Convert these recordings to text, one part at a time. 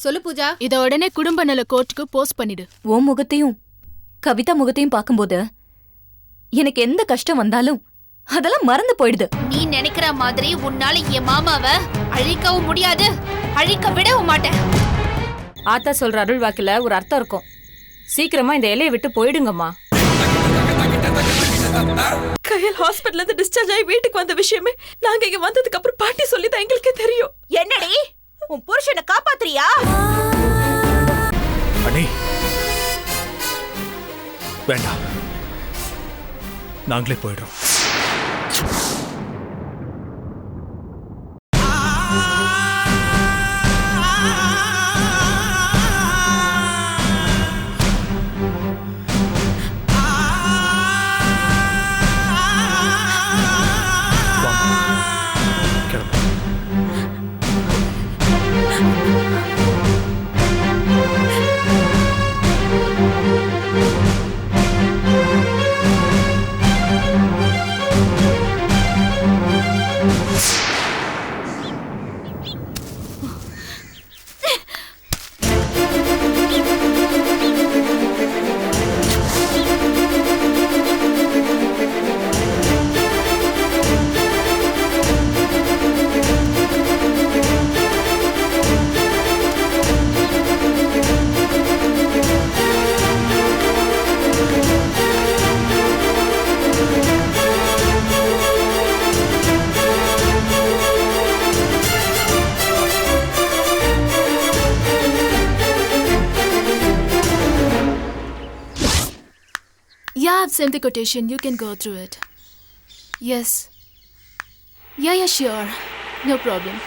சொல்லு பூஜா. இத உடனே குடும்ப நல கோர்ட்டுக்கு போஸ்ட் பண்ணிடு. உன் முகத்தையும் கவிதா முகத்தையும் பார்க்கும்போது எனக்கு எந்த கஷ்டம் வந்தாலும் அதெல்லாம் மறந்து போயிடுது. நீ நினைக்கிற மாதிரி உன்னால என் மாமாவை அழிக்கவும் முடியாது, அழிக்க விடவும் மாட்டேன். ஆத்தா சொல்ற அருள் வாக்குல ஒரு அர்த்தம் இருக்கும். சீக்கிரமா இந்த எல்லையை விட்டு போயிடுங்கம்மா. கையல் ஹாஸ்பிட்டல்ல இருந்து டிஸ்சார்ஜ் ஆகி வீட்டுக்கு வந்த விஷயமே நாங்க இங்க வந்ததுக்கு அப்புறம் பாட்டி சொல்லிதான் எங்களுக்கே தெரியும். என்னடி உன் புருஷனை காப்பாத்துறியா? அண்ணி வேண்டாம், நாங்களே போயிடுறோம். Yeah, I've sent the quotation. You can go through it. Yes. Yeah, sure. No problem.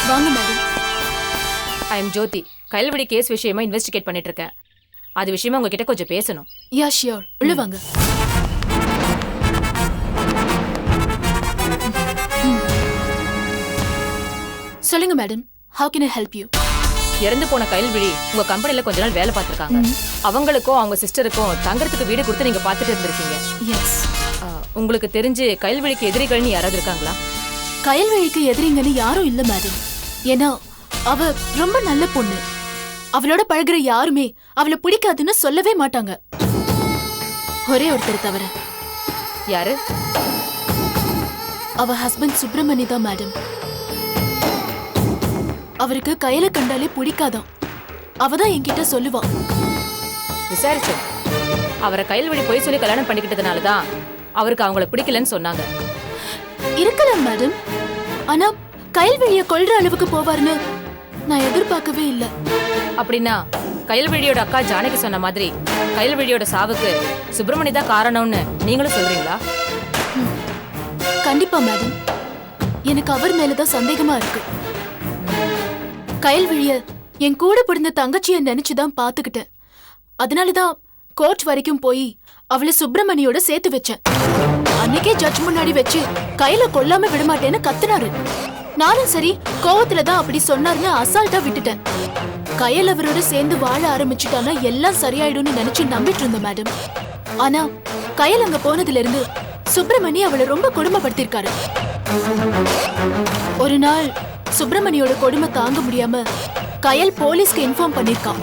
வாங்க மேடம். I am Jyothi. கைல்வடி கேஸ் விஷயமா இன்வெஸ்டிகேட் பண்ணிட்டு இருக்கேன். அது விஷயமா உங்ககிட்ட கொஞ்சம் பேசணும். Yeah sure. உள்ள வாங்க. சொல்லுங்க madam. How can I help you? இறந்து போன கைல்விழி உங்க கம்பெனில கொஞ்ச நாள் வேலை பார்த்திருக்காங்க. அவங்களுக்கும் அவங்க சிஸ்டருக்கும் தங்கறதுக்கு வீடு கொடுத்து நீங்க பார்த்துட்டு இருந்திருக்கீங்க. எஸ். உங்களுக்கு தெரிஞ்சு கைல்விழிக்கு எதிரிகள்னு யாராவது இருக்காங்களா? கைல்வழிக்கு எதிரிங்கன்னு யாரும் இல்ல மேடம். ஏன்னா அவ ரொம்ப நல்ல பொண்ணு. அவளோட பழகுற யாருமே அவளை பிடிக்காதுன்னு சொல்லவே மாட்டாங்க. ஒரே ஒருத்தர் தவிர. யாரு? அவ ஹஸ்பண்ட் சுப்பிரமணி தான் மேடம். அவருக்கு கையில கண்டாலே பிடிக்காதான். அவதான் என்கிட்ட சொல்லுவா. விசாரிச்சேன். அவரை கைல்வழி போய் சொல்லி கல்யாணம் பண்ணிக்கிட்டதுனாலதான் அவருக்கு அவங்கள பிடிக்கலன்னு சொன்னாங்க. இருக்கலாம் மேடம். ஆனா கைல்வழிய கொல்ற அளவுக்கு போவார்னு நான் எதிர்பார்க்கவே இல்ல. அப்படின்னா கைல்வழியோட அக்கா ஜானகி சொன்ன மாதிரி கைல்வழியோட சாவுக்கு சுப்பிரமணி தான் காரணம்னு நீங்களும் சொல்றீங்களா? கண்டிப்பா மேடம். எனக்கு அவர் மேலதான் சந்தேகமா இருக்கு. கைல்வழிய என் கூட பிறந்த தங்கச்சிய நினைச்சுதான் பாத்துக்கிட்டேன். அதனாலதான் கோர்ட் வரைக்கும் போய் அவளை சுப்பிரமணியோட சேர்த்து வச்சேன். அன்னைக்கே ஜட்ஜ் முன்னாடி வச்சு கையில கொல்லாம விடமாட்டேன்னு கத்துனாரு. நானும் சரி கோவத்துலதான் அப்படி சொன்னாருன்னு அசால்ட்டா விட்டுட்டேன். கையல் அவரோட சேர்ந்து வாழ ஆரம்பிச்சுட்டானா எல்லாம் சரியாயிடும்னு நினைச்சு நம்பிட்டு இருந்தேன் மேடம். ஆனா கையல் அங்க போனதுல இருந்து சுப்பிரமணி அவளை ரொம்ப கொடுமைப்படுத்திருக்காரு. ஒரு நாள் சுப்பிரமணியோட கொடுமை தாங்க முடியாம கையல் போலீஸ்க்கு இன்ஃபார்ம் பண்ணிருக்கான்.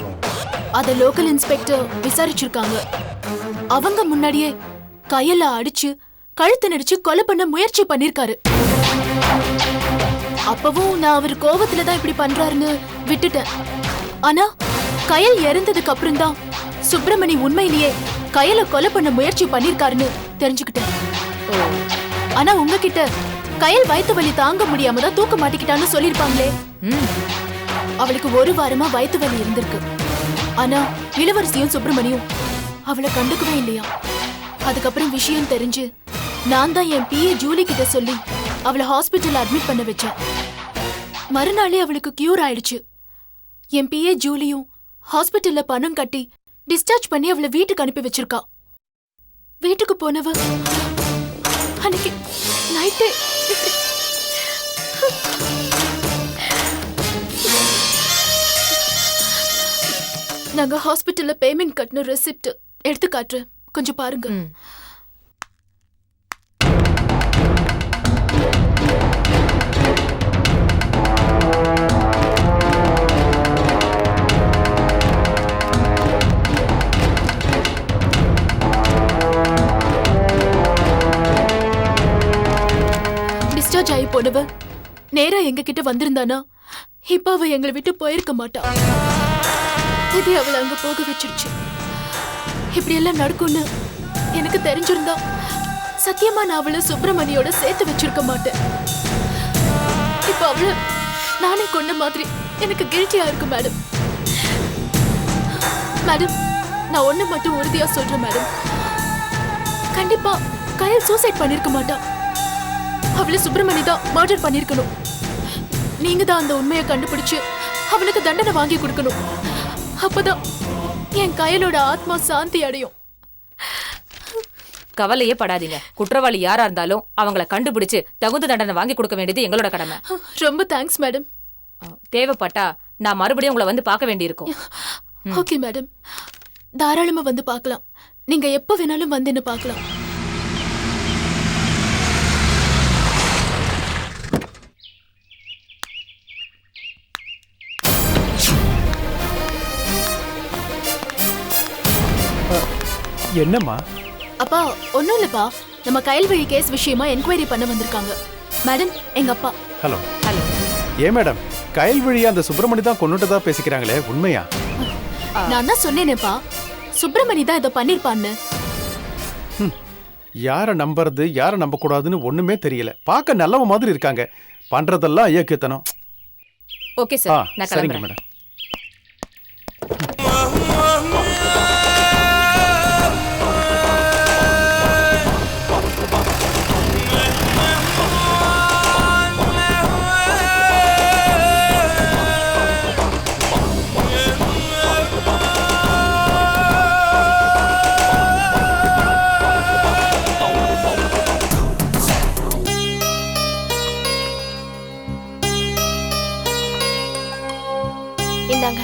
அத லோக்கல் இன்ஸ்பெக்டர் விசாரிச்சிருக்காங்க. அவங்க முன்னாடியே கையல அடிச்சு கழுத்து நெரிச்சு கொலை பண்ண முயற்சி பண்ணிருக்காரு. அப்பவும் நான் அவர் கோவத்துலதான் இப்படி பண்றாருன்னு விட்டுட்டேன். ஆனா கையல் இறந்ததுக்கு அப்புறம் தான் சுப்பிரமணி உண்மையிலேயே கையல கொலை பண்ண முயற்சி பண்ணிருக்காருன்னு தெரிஞ்சுக்கிட்டேன். ஆனா உங்ககிட்ட கையல் வயிற்று வலி தாங்க முடியாம தான் தூக்க மாட்டிக்கிட்டான்னு சொல்லிருப்பாங்களே. அவளுக்கு ஒரு வாரமா வயிற்று வலி இருந்திருக்கு. ஆனா இளவரசியும் சுப்பிரமணியும் அவளை கண்டுக்கவே இல்லையா. அதுக்கப்புறம் விஷயம் தெரிஞ்சு நான் தான் என் பிஏ ஜூலி கிட்ட சொல்லி அவளை ஹாஸ்பிட்டல் அட்மிட் பண்ண வச்சேன். மறுநாளே அவளுக்கு கியூர் ஆயிடுச்சு. என் பிஏ ஜூலியும் ஹாஸ்பிட்டல்ல பணம் கட்டி டிஸ்சார்ஜ் பண்ணி அவளை வீட்டுக்கு அனுப்பி வச்சிருக்கா. வீட்டுக்கு போனவ அன்னைக்கு நைட்டே நாங்க ஹாஸ்பிட்டல்ல பேமெண்ட் கட்டின ரெசிப்ட் எடுத்து காட்டுறேன், கொஞ்சம் பாருங்க. டிஸ்சார்ஜ் ஆகி போனவ நேரா எங்க கிட்ட வந்திருந்தானா இப்ப அவ எங்களை விட்டு போயிருக்க மாட்டா. இது அவளை அங்க போக வச்சிருச்சு. இப்படி எல்லாம் நடக்கும்னு எனக்கு தெரிஞ்சிருந்தா சத்தியமா நான் அவளை சுப்பிரமணியோட சேர்த்து வச்சிருக்க மாட்டேன். இப்ப அவளை நானே கொண்ட மாதிரி எனக்கு கில்ட்டியா இருக்கு மேடம். மேடம், நான் ஒண்ணு மட்டும் உறுதியா சொல்றேன் மேடம், கண்டிப்பா கயல் சூசைட் பண்ணிருக்க மாட்டா. அவளை சுப்பிரமணி தான் மர்டர் பண்ணிருக்கணும். நீங்க தான் அந்த உண்மையை கண்டுபிடிச்சு அவளுக்கு தண்டனை வாங்கி கொடுக்கணும். அப்பதான் என் கயலோட ஆத்மா சாந்தி அடையும். கவலையே படாதீங்க. குற்றவாளி யாரா இருந்தாலும் அவங்கள கண்டுபிடிச்சு தகுந்த தண்டனை வாங்கி கொடுக்க வேண்டியது எங்களோட கடமை. ரொம்ப தேங்க்ஸ் மேடம். தேவைப்பட்டா நான் மறுபடியும் உங்களை வந்து பார்க்க வேண்டியிருக்கும். ஓகே மேடம், தாராளமா வந்து பார்க்கலாம். நீங்க எப்ப வேணாலும் வந்து என்ன பார்க்கலாம். என்னம்மா? அப்பா ஒன்னும் இல்லப்பா, நம்ம கயல்வழி கேஸ் விஷயமா என்கொயரி பண்ண வந்திருக்காங்க. மேடம், எங்க அப்பா. ஹலோ. ஹலோ. ஏன் மேடம், கயல்வழி அந்த சுப்பிரமணி தான் கொன்னுட்டதா பேசிக்கிறாங்களே, உண்மையா? நான் தான் சொன்னேனேப்பா, சுப்பிரமணி தான் இதை பண்ணிருப்பான்னு. யாரை நம்புறது யாரை நம்ப கூடாதுன்னு ஒண்ணுமே தெரியல. பார்க்க நல்லவ மாதிரி இருக்காங்க, பண்றதெல்லாம் ஐயக்கத்தனம். ஓகே சார், நான் சரிங்க கிளம்புறேன். மேடம். இந்தாங்க.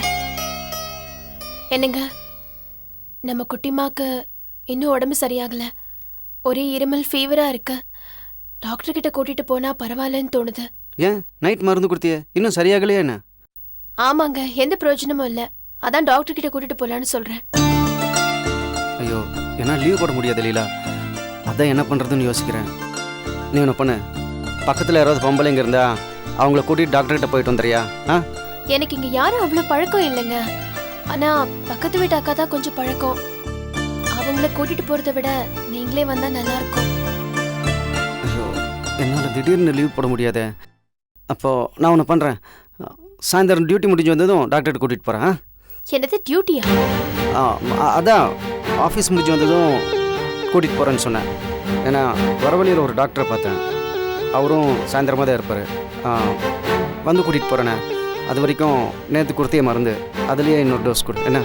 என்னங்க, நம்ம குட்டிமாக்கு இன்னும் உடம்பு சரியாகல. ஒரே இருமல் ஃபீவரா இருக்கு. டாக்டர் கிட்ட கூட்டிட்டு போனா பரவாயில்லன்னு தோணுது. ஏன் நைட் மருந்து கொடுத்தியே, இன்னும் சரியாகலையா என்ன? ஆமாங்க, எந்த பிரயோஜனமும் இல்ல. அதான் டாக்டர் கிட்ட கூட்டிட்டு போலான்னு சொல்றேன். ஐயோ, ஏன்னா லீவ் போட முடியாது லீலா. அதான் என்ன பண்றதுன்னு யோசிக்கிறேன். நீ ஒன்று பண்ணு, பக்கத்தில் யாராவது பொம்பளைங்க இருந்தா அவங்கள கூட்டிட்டு டாக்டர் கிட்ட போயிட்டு வந்துறியா? எனக்கு இங்க யாரும் அவ்வளவு பழக்கம் இல்லைங்க. ஆனா பக்கத்து வீட்டு அக்கா தான் கொஞ்சம் பழக்கம். அவங்கள கூட்டிட்டு போறதை விட நீங்களே வந்தா நல்லா இருக்கும். ஐயோ, என்னால் திடீர்னு லீவ் போட முடியாதே. அப்போ நான் ஒன்று பண்ணுறேன், சாயந்தரம் டியூட்டி முடிஞ்சு வந்ததும் டாக்டர்கிட்ட கூட்டிகிட்டு போகிறேன். என்னது டியூட்டியா? அதான் ஆஃபீஸ் முடிஞ்சு வந்ததும் கூட்டிகிட்டு போகிறேன்னு சொன்னேன். ஏன்னா வரவழியில் ஒரு டாக்டரை பார்த்தேன், அவரும் சாயந்தரமாக தான் இருப்பார். வந்து கூட்டிகிட்டு போகிறேண்ணே. அது வரைக்கும் நேற்று கொடுத்தே மருந்து, அதுலேயே இன்னொரு டோஸ் கொடு என்ன?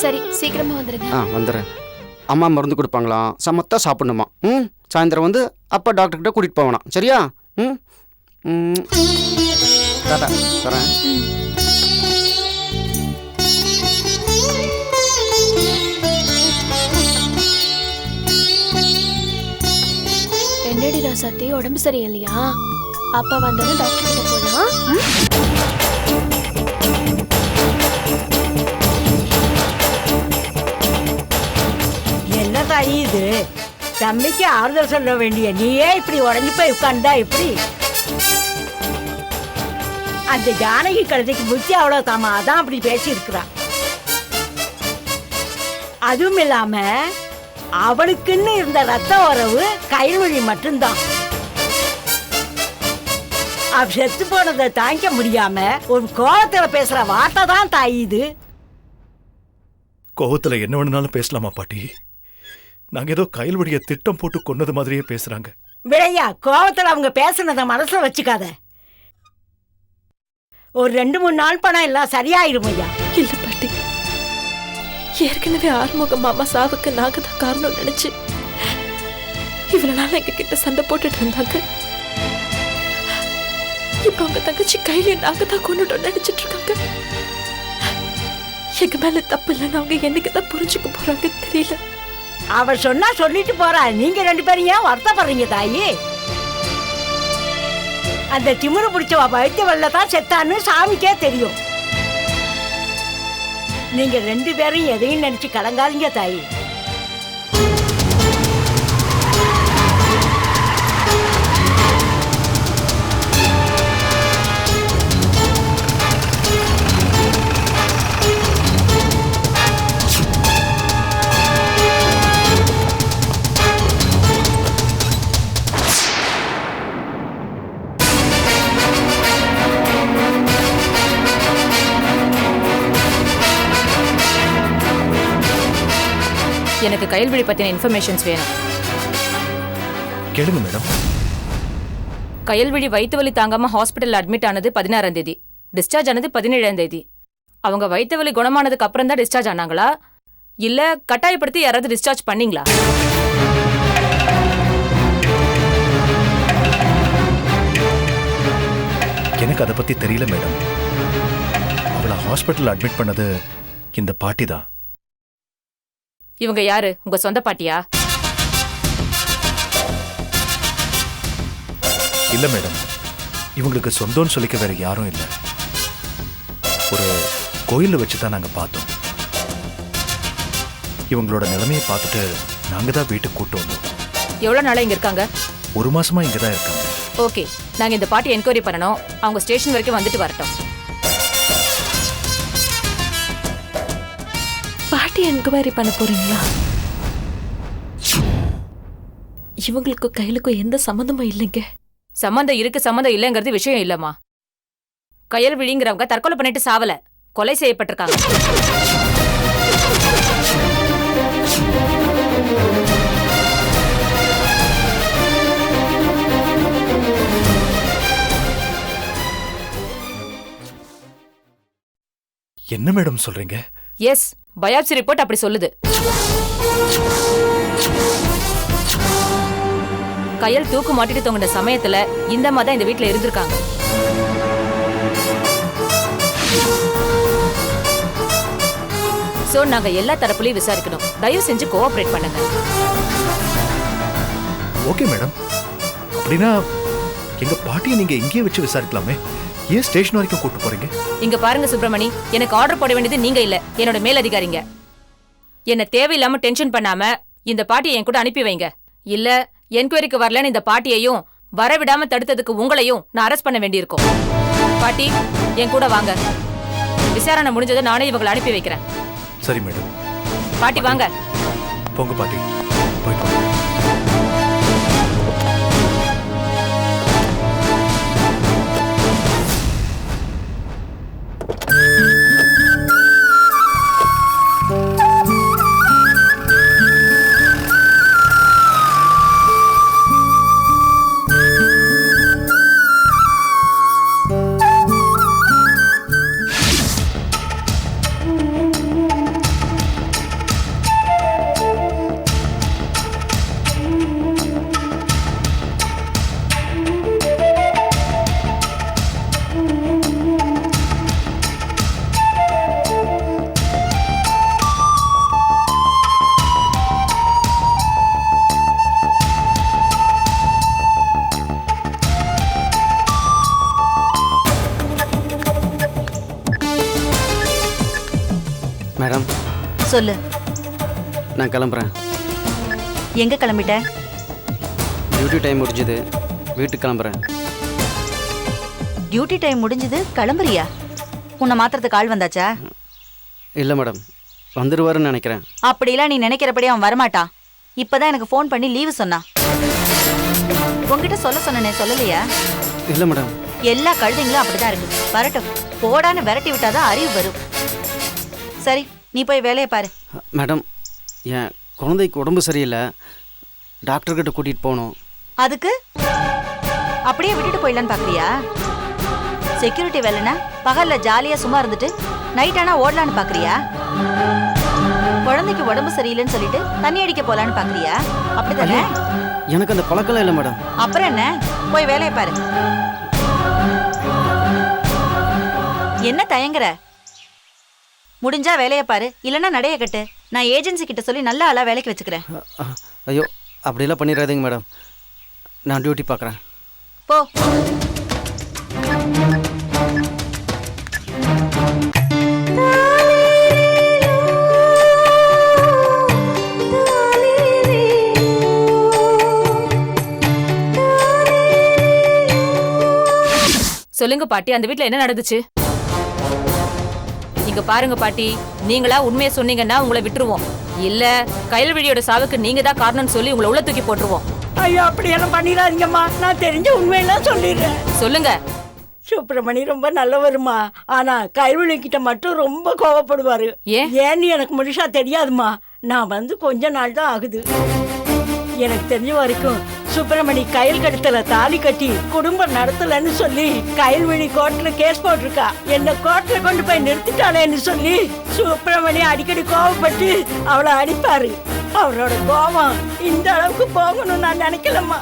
சரி, சீக்கிரமா வந்துடுங்க. வந்துடுறேன். அம்மா மருந்து கொடுப்பாங்களாம், சமத்தா சாப்பிடணுமா. சாயந்தரம் வந்து அப்பா டாக்டர்கிட்ட கூட்டிகிட்டு போவேணாம், சரியா? டாடா, வரேன். என்னடி ராசாத்தி, உடம்பு சரியில்லையா? அப்பா வந்தாலும் டாக்டர் கிட்ட போலாம். என்ன தாயி இது? தம்பிக்கு ஆறுதல் சொல்ல வேண்டிய நீயே இப்படி உடஞ்சி போய் உட்கார்ந்தா எப்படி? அந்த ஜானகி கழுதைக்கு புத்தி அவ்வளோ தாமா, அதான் அப்படி பேசி இருக்கிறான். அதுவும் இல்லாம அவளுக்குன்னு இருந்த ரத்த உறவு கயல்வழி மட்டும்தான். அவ செத்து போனதை தாங்கிக்க முடியாம ஒரு கோபத்துல பேசுற வார்த்தை தான் தாயி இது. கோவத்துல என்ன வேணும்னாலும் பேசலாமா பாட்டி? நாங்க ஏதோ கயல்வழிய திட்டம் போட்டு கொன்னது மாதிரியே பேசுறாங்க. விளையா, கோபத்துல அவங்க பேசுனத மனசுல வச்சுக்காத. ஒரு 2-3 நாள் பணம் எல்லாம் சரியாயிரும் ஐயா. இல்ல பாட்டி, ஏற்கனவே ஆறுமுக மாமா சாவுக்கு நாங்க தான் காரணம் நினைச்சு இவ்வளவு நாள் எங்க கிட்ட சண்டை போட்டுட்டு இருந்தாங்க. இப்ப அவங்க தங்கச்சி கையில நாங்க தான் கொண்டுட்டோம் நினைச்சிட்டு இருக்காங்க. எங்க மேல தப்பு இல்லைன்னு அவங்க என்னைக்குதான் புரிஞ்சுக்க போறாங்க தெரியல. அவ சொன்னா சொல்லிட்டு போறா. நீங்க 2 பேரும் ஏன் வருத்தப்படுறீங்க தாயி? அந்த திமிரு பிடிச்சவ வைத்திய வல்ல தான் செத்தான்னு சாமிக்கே தெரியும். நீங்க 2 பேரும் எதையும் நினைச்சு கலங்காதீங்க தாயி. எனக்கு கயல்விழி பத்தின இன்ஃபர்மேஷன்ஸ் வேணும். கேளுங்க மேடம். கயல்விழி வயிற்று வலி தாங்காம ஹாஸ்பிட்டல் அட்மிட் ஆனது 16ஆம் தேதி, டிஸ்சார்ஜ் ஆனது 17ஆம் தேதி. அவங்க வயிற்று வலி குணமானதுக்கு அப்புறம் தான் டிஸ்சார்ஜ் ஆனாங்களா இல்ல கட்டாயப்படுத்தி யாராவது டிஸ்சார்ஜ் பண்ணீங்களா? எனக்கு அதை பத்தி தெரியல மேடம். அவளை ஹாஸ்பிட்டல் அட்மிட் பண்ணது இந்த பாட்டி தான். இவங்க யாரு? உங்க சொந்த பாட்டியா? இல்ல மேடம், இவங்களுக்கு சொந்தம்னு சொல்லிக்க வேற யாரும் இல்ல. ஒரு கோயில்ல வச்சுதான் நாங்க பார்த்தோம். இவங்களோட நிலைமையை பார்த்துட்டு நாங்க தான் வீட்டுக்கு கூட்டு வந்தோம். எவ்வளவு நாளா இங்க இருக்காங்க? 1 மாசமா இங்கதான் இருக்காங்க. ஓகே, நாங்க இந்த பாட்டி என்கொயரி பண்ணணும். அவங்க ஸ்டேஷன் வரைக்கும் வந்துட்டு வரட்டும். பாட்டி என்கொயரி பண்ண போறீங்களா? இவங்களுக்கும் கையிலுக்கும் எந்த சம்மந்தமும் இல்லைங்க. சம்மந்தம் இருக்கு, சம்மந்தம் இல்லைங்கிறது விஷயம் இல்லம்மா. கயல்விழிங்கிறவங்க தற்கொலை பண்ணிட்டு சாவல, கொலை செய்யப்பட்டிருக்காங்க. என்ன மேடம் சொல்றீங்க? எஸ், பயாப்சி ரிப்போர்ட் அப்படி சொல்லுது. கையல் தூக்கு மாட்டிட்டு தொங்கின சமயத்துல இந்த அம்மா தான் இந்த வீட்டுல இருந்திருக்காங்க. சோ நாங்க எல்லா தரப்புலயும் விசாரிக்கணும். தயவு செஞ்சு கோஆபரேட் பண்ணுங்க. Okay madam. அப்படின்னா எங்க பாட்டியை நீங்க இங்கேயே வச்சு விசாரிக்கலாமே. ஏன் ஸ்டேஷன் வரைக்கும் கூட்டு போறீங்க? இங்க பாருங்க சுப்பிரமணி, எனக்கு ஆர்டர் போட வேண்டியது நீங்க இல்ல, என்னோட மேலதிகாரிங்க. என்ன தேவையில்லாம டென்ஷன் பண்ணாம இந்த பாட்டியை என் கூட அனுப்பி வைங்க. இல்ல என்கொயரிக்கு வரலன்னு இந்த பாட்டியையும் வரவிடாம தடுத்ததுக்கு உங்களையும் நான் அரெஸ்ட் பண்ண வேண்டியிருக்கும். பாட்டி என் கூட வாங்க. விசாரணை முடிஞ்சதை நானே இவங்களை அனுப்பி வைக்கிறேன். சரி மேடம். பாட்டி வாங்க. போங்க பாட்டி, போயிட்டு வாங்க. மேடம் சொல்லு. நான் கிளம்புறேன். எங்க கிளம்பிட்ட? டியூட்டி டைம் முடிஞ்சுது, வீட்டுக்கு கிளம்புறேன். டியூட்டி டைம் முடிஞ்சது, கிளம்புறியா? உன்னை மாத்திரத்துக்கு ஆள் வந்தாச்சா? இல்லை மேடம், வந்துடுவாருன்னு நினைக்கிறேன். அப்படிலாம் நீ நினைக்கிறபடி அவன் வரமாட்டான். இப்பதான் எனக்கு ஃபோன் பண்ணி லீவு சொன்னான். உங்ககிட்ட சொல்ல சொன்னனே, சொல்லலையா? இல்லை மேடம். எல்லா கழுதைங்களும் அப்படிதான் இருக்கு. வரட்டும், போடான்னு விரட்டி விட்டாதான் அறிவு வரும். சரி, நீ போய் வேலையை பாரு. மேடம், என் குழந்தைக்கு உடம்பு சரியில்லை, டாக்டர்கிட்ட கூட்டிகிட்டு போகணும். அதுக்கு அப்படியே விட்டுட்டு போயிடலான்னு பார்க்குறியா? செக்யூரிட்டி வேலைன்னா பகலில் ஜாலியாக சும்மா இருந்துட்டு நைட் ஆனால் ஓடலான்னு பார்க்குறியா? குழந்தைக்கு உடம்பு சரியில்லைன்னு சொல்லிட்டு தண்ணி அடிக்க போகலான்னு பார்க்குறியா? அப்படிதானே? எனக்கு அந்த பழக்கம் இல்லை மேடம். அப்புறம் என்ன, போய் வேலையை பாரு. என்ன தயங்குற? முடிஞ்சா வேலையை பாரு, இல்லைன்னா நடைய கட்டு. நான் ஏஜென்சி கிட்ட சொல்லி நல்ல ஆளா வேலைக்கு வச்சுக்கிறேன். ஐயோ அப்படிலாம் பண்ணிடாதீங்க மேடம். நான் டியூட்டி பார்க்குறேன். போ. சொல்லுங்க பாட்டி, அந்த வீட்ல என்ன நடந்துச்சு? இங்க பாருங்க பாட்டி, நீங்களா உண்மையை சொன்னீங்கன்னா உங்களை விட்டுருவோம். இல்ல கயல்விழியோட சாவுக்கு நீங்க தான் காரணம்னு சொல்லி உங்களை உள்ள தூக்கி போட்டுருவோம். ஐயோ அப்படி எல்லாம் பண்ணிடாதீங்கம்மா, நான் தெரிஞ்ச உண்மையெல்லாம் சொல்லிடுறேன். சொல்லுங்க. சுப்பிரமணி ரொம்ப நல்லவருமா, ஆனா கைவிழி கிட்ட மட்டும் ரொம்ப கோவப்படுவாரு. ஏன்னு எனக்கு முழுசா தெரியாதுமா. நான் வந்து கொஞ்ச நாள் தான் ஆகுது. எனக்கு தெரிஞ்ச வரைக்கும் சுப்பிரமணி கயல் கடுத்தல தாலி கட்டி குடும்பம் நடத்தலன்னு சொல்லி கயல்விழி கோர்ட்ல கேஸ் போட்டிருக்கா. என்ன கோர்ட்ல கொண்டு போய் நிறுத்திட்டாளேன்னு சொல்லி சுப்பிரமணி அடிக்கடி கோவப்பட்டு அவளை அடிப்பாரு. அவரோட கோபம் இந்த அளவுக்கு போகணும்னு நான் நினைக்கலம்மா.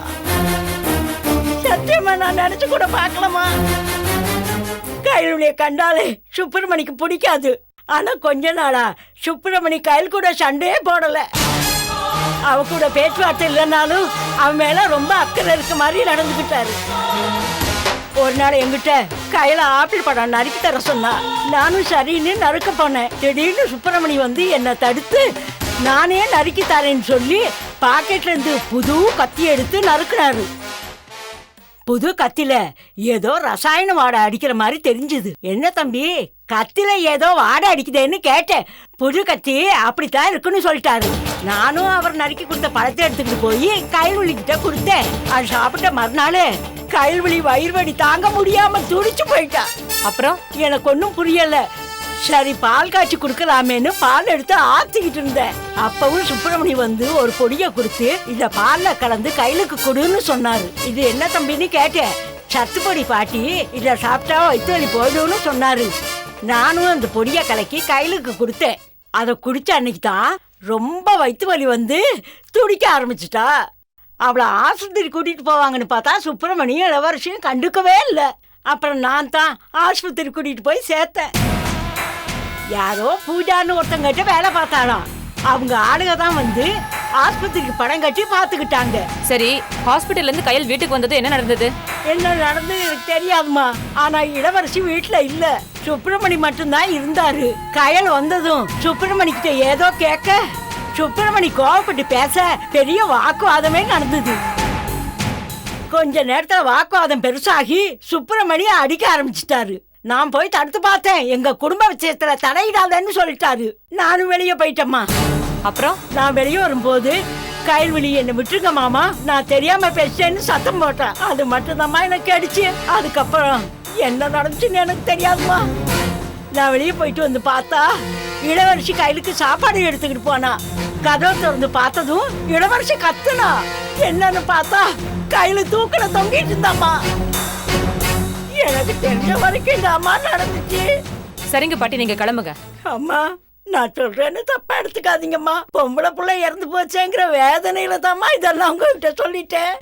சத்தியமா நான் நினைச்சு கூட பார்க்கலமா. கயல்விழிய கண்டாலே சுப்பிரமணிக்கு பிடிக்காது. ஆனா கொஞ்ச நாளா சுப்பிரமணி கயல் கூட சண்டையே போடல. அவ கூட பேச்சுவார்த்தை இல்லைன்னாலும் அவன் மேல ரொம்ப அக்கறை இருக்க மாதிரி நடந்துகிட்டாரு. ஒரு நாள் என்கிட்ட கையில ஆப்பிள் பழம் நறுக்கி தர சொன்னா. நானும் சரின்னு நறுக்க போனேன். திடீர்னு சுப்பிரமணி வந்து என்னை தடுத்து நானே நறுக்கி தரேன்னு சொல்லி பாக்கெட்ல இருந்து புது கத்தி எடுத்து நறுக்கினாரு. புது கத்தில ஏதோ ரசாயன வாடை அடிக்கிற மாதிரி தெரிஞ்சுது. என்ன தம்பி, கத்தில ஏதோ வாடை அடிக்குதேன்னு கேட்டேன். புது கத்தி அப்படித்தான் இருக்குன்னு சொல்லிட்டாரு. நானும் அவர் நறுக்கி கொடுத்த பழத்தை எடுத்துக்கிட்டு போய் கயல்விழி கிட்ட கொடுத்தேன். அது சாப்பிட்ட மறுநாள் கயல்விழி வயிறு வலி தாங்க முடியாம துடிச்சு போயிட்டா. அப்புறம் எனக்கு ஒன்றும் புரியல. சரி பால் காய்ச்சி கொடுக்கலாமேன்னு பால் எடுத்து ஆத்திக்கிட்டு இருந்தேன். அப்பவும் சுப்பிரமணி வந்து ஒரு பொடியை கொடுத்து இத பால்ல கலந்து கைலுக்கு கொடுன்னு சொன்னாரு. இது என்ன தம்பின்னு கேட்டேன். சத்துப்பொடி பாட்டி, இத சாப்பிட்டா வயிற்று வலி போயிடும்னு சொன்னாரு. நானும் அந்த பொடியை கலக்கி கைலுக்கு கொடுத்தேன். அதை குடிச்ச அன்னைக்கு தான் ரொம்ப வயிற்று வலி வந்து துடிக்க ஆரம்பிச்சுட்டா. அவளை ஆஸ்பத்திரி கூட்டிட்டு போவாங்கன்னு பார்த்தா சுப்பிரமணி இளவரசியும் கண்டுக்கவே இல்லை. அப்புறம் நான் தான் ஆஸ்பத்திரி கூட்டிட்டு போய் சேர்த்தேன். யாரோ பூஜான்னு ஒருத்தங்கிட்ட வேலை பார்த்தாலாம். அவங்க ஆளுக தான் வந்து ஆஸ்பத்திரிக்கு பணம் கட்டி பாத்துக்கிட்டாங்க. சரி, ஹாஸ்பிட்டல்ல இருந்து கையில் வீட்டுக்கு வந்தது என்ன நடந்தது? என்ன நடந்தது எனக்கு தெரியாதுமா. ஆனா இளவரசி வீட்டுல இல்ல, சுப்பிரமணி மட்டும்தான் இருந்தாரு. கயல் வந்ததும் சுப்பிரமணி கிட்ட ஏதோ கேட்க சுப்பிரமணி கோவப்பட்டு பேச பெரிய வாக்குவாதமே நடந்தது. கொஞ்ச நேரத்துல வாக்குவாதம் பெருசாகி சுப்பிரமணி அடிக்க ஆரம்பிச்சிட்டாரு. நான் போய் தடுத்து பார்த்தேன். எங்க குடும்ப விஷயத்துல தடையிடாதன்னு சொல்லிட்டாரு. நானும் வெளியே போயிட்டேம்மா. அப்புறம் நான் வெளியே வரும்போது கயல்விழி என்னை விட்டுருங்க மாமா, நான் தெரியாம பேசிட்டேன்னு சத்தம் போட்டேன். அது மட்டும்தாம்மா எனக்கு அடிச்சு. அதுக்கப்புறம் என்ன நடந்துச்சுன்னு எனக்கு தெரியாதுமா. நான் வெளியே போயிட்டு வந்து பார்த்தா இளவரசி கையிலுக்கு சாப்பாடு எடுத்துக்கிட்டு போனா. கதவை திறந்து பார்த்ததும் இளவரசி கத்துனா. என்னன்னு பார்த்தா கையில தூக்கில தொங்கிட்டு இருந்தாமா. எனக்கு தெரிஞ்ச வரைக்கும் இந்த அம்மா நடந்துச்சு. சரிங்க பாட்டி, நீங்க கிளம்புங்க. அம்மா, நான் சொல்றேன்னு தப்பா எடுத்துக்காதீங்கம்மா. பொம்பளை புள்ள இறந்து போச்சேங்கிற வேதனையில தாம்மா இதெல்லாம் உங்ககிட்ட சொல்லிட்டேன்.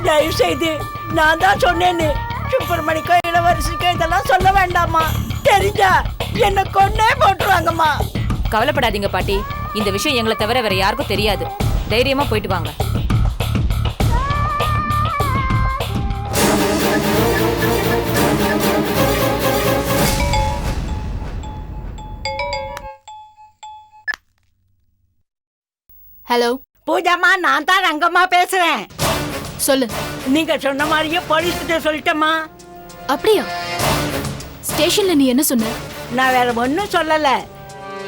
தயவு செய்து நான் தான் சொன்னேன்னு சுப்பிரமணிக்கோ இளவரசிக்கோ இதெல்லாம் சொல்ல வேண்டாமா. தெரிஞ்சா என்ன கொன்னே போட்டுருவாங்கம்மா. கவலைப்படாதீங்க பாட்டி, இந்த விஷயம் எங்களை தவிர வேற யாருக்கும் தெரியாது. தைரியமா போயிட்டு வாங்க. ஹலோ பூஜாமா, நான் தான் ரங்கம்மா பேசுறேன். சொல்லு. நீங்க சொன்ன மாதிரியே போலீஸ் கிட்ட சொல்லிட்டேம்மா. அப்படியா? ஸ்டேஷன்ல நீ என்ன சொன்ன? நான் வேற ஒன்னும் சொல்லல.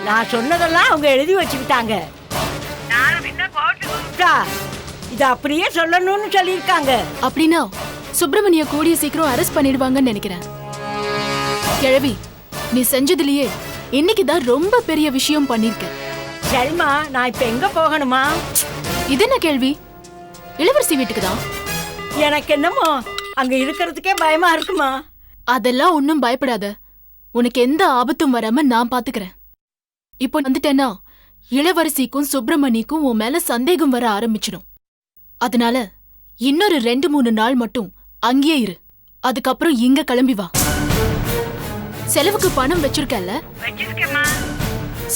நான் சொன்னதெல்லாம் அவங்க எழுதி வச்சுக்கிட்டாங்க. இது அப்படியே சொல்லணும்னு சொல்லியிருக்காங்க. அப்படின்னா சுப்பிரமணிய கூடிய சீக்கிரம் அரெஸ்ட் பண்ணிடுவாங்கன்னு நினைக்கிறேன். கிழவி, நீ செஞ்சதுலயே இன்னைக்குதான் ரொம்ப பெரிய விஷயம் பண்ணிருக்க. சரிம்மா, நான் இப்ப எங்க போகணுமா? இது என்ன கேள்வி? இளவரசி வீட்டுக்கு தான். எனக்கு என்னமோ அங்க இருக்கிறதுக்கே பயமா இருக்குமா. அதெல்லாம் ஒன்னும் பயப்படாத. உனக்கு எந்த ஆபத்தும் வராம நான் பாத்துக்கிறேன். இப்போ வந்துட்டேன்னா இளவரசிக்கும் சுப்பிரமணிக்கும் உன் மேல சந்தேகம் வர ஆரம்பிச்சிடும். அதனால இன்னொரு 2-3 நாள் மட்டும் அங்கேயே இரு. அதுக்கப்புறம் இங்க கிளம்பி வா. செலவுக்கு பணம் வச்சிருக்கல?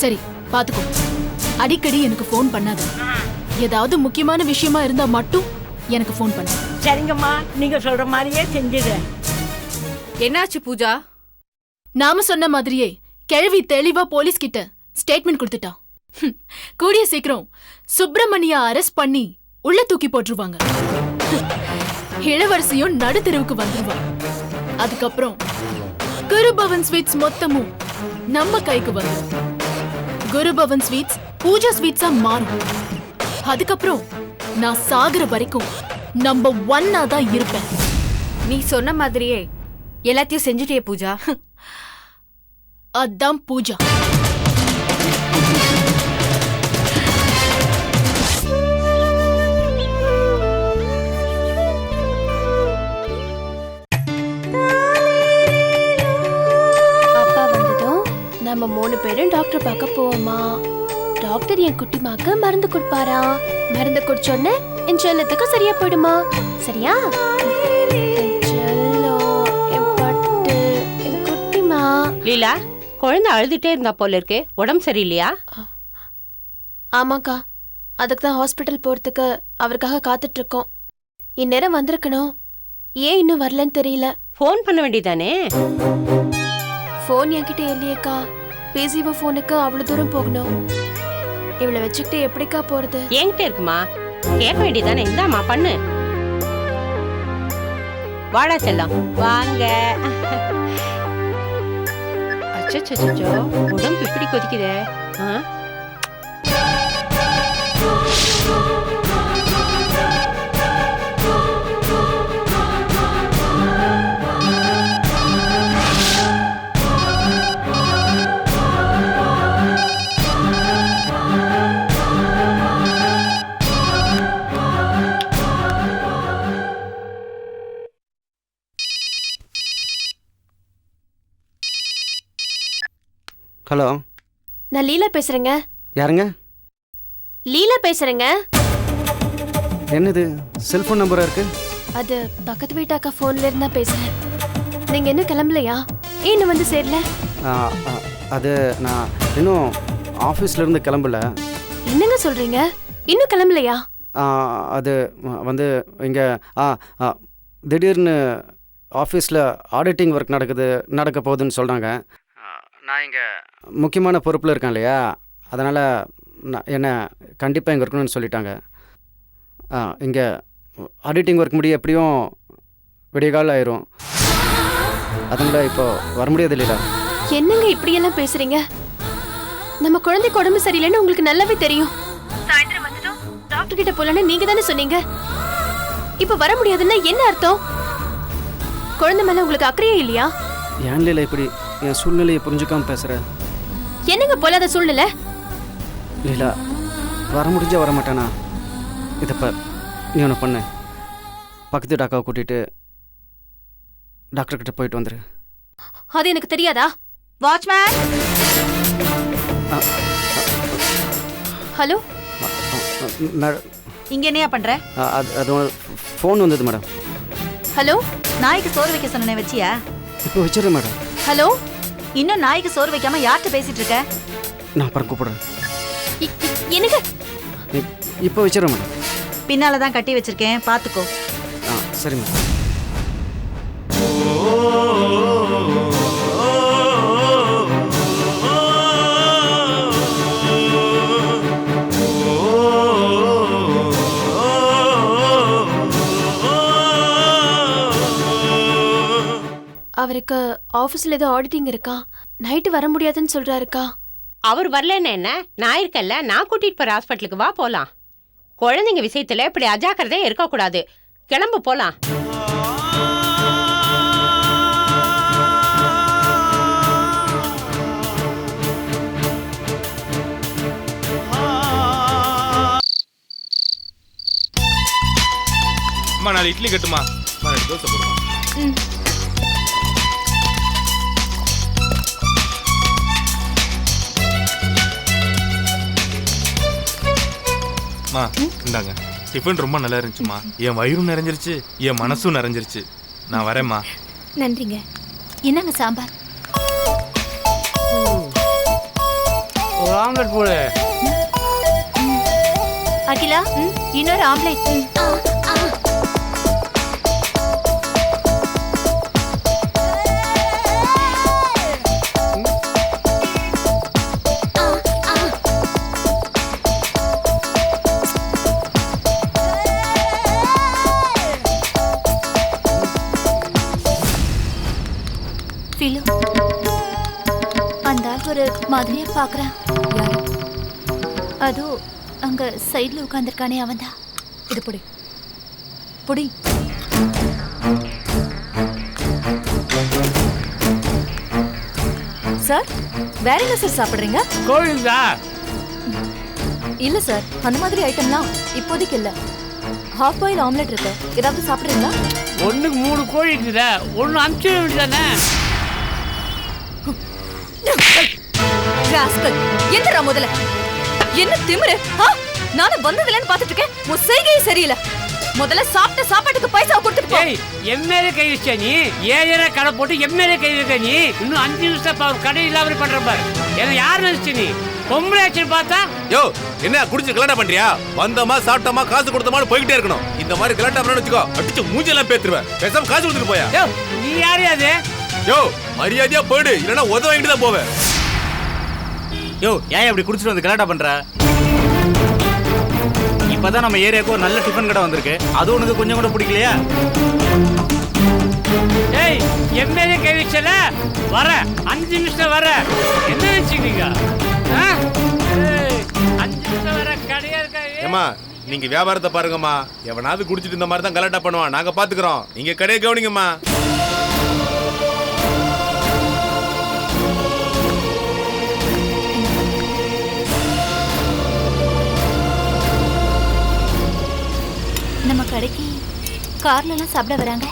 சரி, பாத்துக்கோ. அடிக்கடி எனக்கு ஃபோன் பண்ணாத. ஏதாவது முக்கியமான விஷயமா இருந்தா மட்டும் எனக்கு ஃபோன் பண்ணு. சரிங்கம்மா, நீங்க சொல்ற மாதிரியே செஞ்சிடுறேன். என்னாச்சு பூஜா? நாம சொன்ன மாதிரியே கிழவி தெளிவா போலீஸ் கிட்ட ஸ்டேட்மெண்ட் கொடுத்துட்டா. கூடிய சீக்கிரம் சுப்பிரமணிய அரெஸ்ட் பண்ணி உள்ள தூக்கி போட்டுருவாங்க. இளவரசியும் நடுத்தெருவுக்கு வந்துருவா. அதுக்கப்புறம் குருபவன் ஸ்வீட்ஸ் மொத்தமும் நம்ம கைக்கு வரும். குருபவன் ஸ்வீட்ஸ் பூஜா ஸ்வீட்ஸா மாறும். அதுக்கப்புறம் நான் சாகுற வரைக்கும் நம்பர் 1 தான் இருப்பேன். நீ சொன்ன மாதிரியே எல்லாத்தையும் செஞ்சுட்டியே பூஜா. அதான் பூஜா. அப்பா வந்ததும் நம்ம 3 பேரும் டாக்டர் பார்க்க போவோமா? டாக்டர் என் குட்டிமாக்கு மருந்து கொடுப்பாரா? மருந்து குடிச்சோடனே என் செல்லத்துக்கு சரியா போயிடுமா? சரியா? என் செல்லம், என் பட்டு, என் குட்டிமா. லீலா, குழந்தை அழுதுட்டே இருந்தா போல இருக்கு. உடம்பு சரியில்லையா? ஆமாக்கா, அதுக்கு தான் ஹாஸ்பிட்டல் போறதுக்கு அவருக்காக காத்துட்டு இருக்கோம். இந்நேரம் வந்திருக்கணும். ஏன் இன்னும் வரலன்னு தெரியல. ஃபோன் பண்ண வேண்டியதானே? ஃபோன் என்கிட்ட இல்லையேக்கா. பேசிவ ஃபோனுக்கு அவ்வளவு தூரம் போகணும். இவளை வச்சுக்கிட்டு எப்படிக்கா போறது? என்கிட்ட இருக்குமா, கேட்க வேண்டியதானே? இந்தாமா பண்ணு. வாடா செல்லம், வாங்க. அச்சச்சோ, உடம்பு இப்படி கொதிக்குதே. ஹலோ, நான் லீலா பேசுறேங்க. யாருங்க? லீலா பேசுறேங்க. என்னது செல்போன் நம்பரா இருக்கு? அது பக்கத்து வீட்டாக்கா ஃபோன்ல இருந்தா பேசுறேன். நீங்க இன்னும் கிளம்பலையா? இன்னும் வந்து சேரல? அது நான் இன்னும் ஆஃபீஸ்ல இருந்து கிளம்பல. என்னங்க சொல்றீங்க? இன்னும் கிளம்பலையா? அது வந்து இங்கே திடீர்னு ஆஃபீஸில் ஆடிட்டிங் ஒர்க் நடக்க போகுதுன்னு சொல்கிறாங்க. நான் இங்கே முக்கியமான பொறுப்பில் இருக்கேன் இல்லையா, அதனால் என்னை கண்டிப்பாக இங்கே இருக்கணும்னு சொல்லிட்டாங்க. இங்கே ஆடிட்டிங் ஒர்க் முடிய எப்படியும் விடியகாலம் ஆயிரும். அதனால இப்போ வர முடியாது இல்லையா? என்னங்க இப்படியெல்லாம் பேசுறீங்க? நம்ம குழந்தைக்கு உடம்பு சரியில்லைன்னு உங்களுக்கு நல்லாவே தெரியும். சாயந்தரம் வந்ததும் டாக்டர் கிட்ட போலான்னு நீங்க தானே சொன்னீங்க. இப்ப வர முடியாதுன்னா என்ன அர்த்தம்? குழந்தை மேல உங்களுக்கு அக்கறையே இல்லையா? ஏன் லீலா இப்படி என் சூழ்நிலையை புரிஞ்சுக்காம பேசுற? என்னங்க போலாத சூழ்நிலை? லீலா, வர முடிஞ்சா வர மாட்டானா? இதப்ப நீ ஒன்று பண்ணு, பக்கத்து டாக்காவை கூட்டிட்டு டாக்டர் கிட்ட போயிட்டு வந்துரு. அது எனக்கு தெரியாதா? வாட்ச்மேன், ஹலோ, இங்க என்னையா பண்ற? அது ஃபோன் வந்தது மேடம். ஹலோ, நாய்க்கு சோறு வைக்க சொன்னே, வச்சியா? இப்போ வச்சிடுறேன் மேடம். ஹலோ, இன்னும் நாய்க்கு சோறு வைக்காம யார்கிட்ட பேசிட்டு இருக்க? நான் அப்புறம் கூப்பிடுறேன். எனக்கு இப்போ வச்சிடுறேன் மேடம். பின்னால தான் கட்டி வச்சிருக்கேன், பாத்துக்கோ. சரி மேடம். அவருக்கு ஆபீஸ்ல ஏதோ ஆடிட்டிங் இருக்கா, நைட்டு வர முடியாதுன்னு சொல்றாருக்கா. அவர் வரலன்னு என்ன, நான் இருக்கல்ல, நான் கூட்டிட்டு போற ஹாஸ்பிட்டலுக்கு வா போலாம். குழந்தைங்க விஷயத்துல இப்படி அஜாக்கிரதையா இருக்க கூடாது. கிளம்பு போலாம். அம்மா 4 இட்லி கட்டுமா, 2 தோசை போடுமா. இந்தாங்க. டிஃபன் ரொம்ப நல்லா இருந்துச்சுமா. என் வயிறும் நிறைஞ்சிருச்சு, என் மனசும் நிறைஞ்சிருச்சு. நான் வரேம்மா. நன்றிங்க. என்னங்க சாம்பார்? ஒரு ஆம்லெட் போடு. அகிலா, இன்னொரு ஆம்லெட். பிலு, அந்த ஆள் ஒரு மாதிரியா பாக்குறான். யாரு? அதோ அங்க சைடுல உட்கார்ந்திருக்கானே அவன்தான். இது புடி புடி. சார், வேற என்ன சார் சாப்பிடுறீங்க? கோழிங்களா? இல்ல சார், அந்த மாதிரி ஐட்டம்லாம் இப்போதைக்கு இல்ல. ஹாஃப் பாயில் ஆம்லெட் இருக்கு, ஏதாவது சாப்பிடுறீங்களா? ஒண்ணுக்கு 3 கோழி இருக்குல்ல, ஒண்ணு அமுச்சு வேண்டியதானே? எந்திரா முதல்ல. என்ன திமிரு? நானும் வந்ததுலன்னு பாத்துட்டு இருக்கேன். உன் செய்கையே சரியில்லை. முதல்ல சாப்பிட்ட சாப்பாட்டுக்கு பைசா கொடுத்துட்டு போ. எம்எல்ஏ கை வச்ச நீ, ஏழரை கடை போட்டு எம்எல்ஏ கை வைக்க நீ, இன்னும் 5 நிமிஷம் கடை இல்லாம பண்ற பாரு. என்ன யார் நினைச்சு நீ பொம்பளை ஆச்சுன்னு பார்த்தா? யோ, என்ன குடிச்சு கலாட்டா பண்றியா? வந்தமா சாப்பிட்டமா காசு கொடுத்தமான்னு போய்கிட்டே இருக்கணும். இந்த மாதிரி கலாட்டா பண்ணு வச்சுக்கோ, அடிச்சு மூஞ்செல்லாம் பேத்துருவேன். பேசாம காசு கொடுத்துட்டு போயா. யோ, நீ யாரு அது? யோ, மரியாதையா போயிடு, இல்லைன்னா உத வாங்கிட்டு தான் போவேன். யோ, ஏன் இப்படி குடிச்சிட்டு வந்து கலாட்டா பண்ற? இப்பதான் நம்ம ஏரியாவுக்கு ஒரு நல்ல டிஃபன் கடை வந்திருக்கு, அது உனக்கு கொஞ்சம் கூட பிடிக்கலையா? ஏய், எம்எல்ஏ கை வச்சல, வர 5 நிமிஷம் வர. என்ன நினைச்சுக்கிறீங்க? 5 நிமிஷம் வர கடையா இருக்கா? ஏமா, நீங்க வியாபாரத்தை பாருங்கம்மா. எவனாவது குடிச்சிட்டு இந்த மாதிரி தான் கலாட்டா பண்ணுவான். நாங்க பாத்துக்கிறோம், நீங்க கடையை கவனிங்கம்மா. நம்ம கடைக்கு கார்ல எல்லாம் சாப்பிட வராங்க.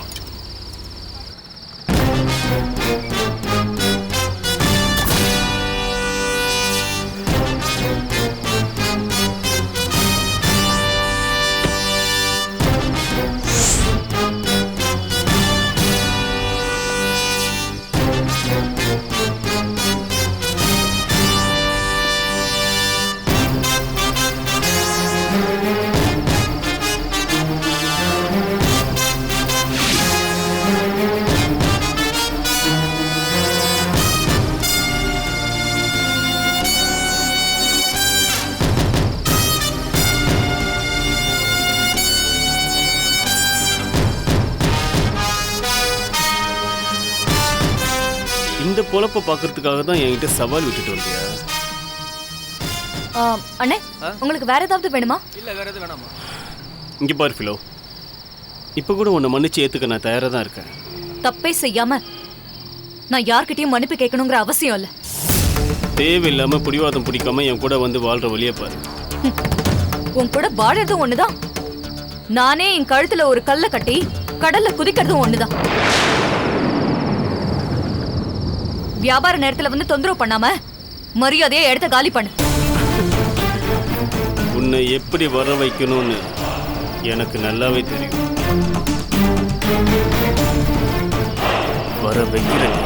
இந்த பொழப்ப பாக்குறதுக்காக தான் என்கிட்ட சவால் விட்டுட்டு வந்தியா? அண்ணே, உங்களுக்கு வேற ஏதாவது வேணுமா? இல்ல, வேற எதுவும் வேணாமா? இங்க பாரு ஃபிலோ, இப்ப கூட உன்னை மன்னிச்சு ஏத்துக்க நான் தயாரா தான் இருக்கேன். தப்பே செய்யாம நான் யார்கிட்டயும் மன்னிப்பு கேட்கணுங்கிற அவசியம் இல்ல. தேவையில்லாம பிடிவாதம் பிடிக்காம என் கூட வந்து வாழ்ற வழியை பாரு. உன் கூட வாழறதும் ஒண்ணுதான், நானே என் கழுத்துல ஒரு கல்ல கட்டி கடல்ல குதிக்கிறதும் ஒண்ணுதான். வியாபார நேரத்துல வந்து தொந்தரவு பண்ணாம மரியாதையை எடுத்து காலி பண்ணு. உன்னை எப்படி வர வைக்கணும்னு எனக்கு நல்லாவே தெரியும். வர வைக்கிறேன்.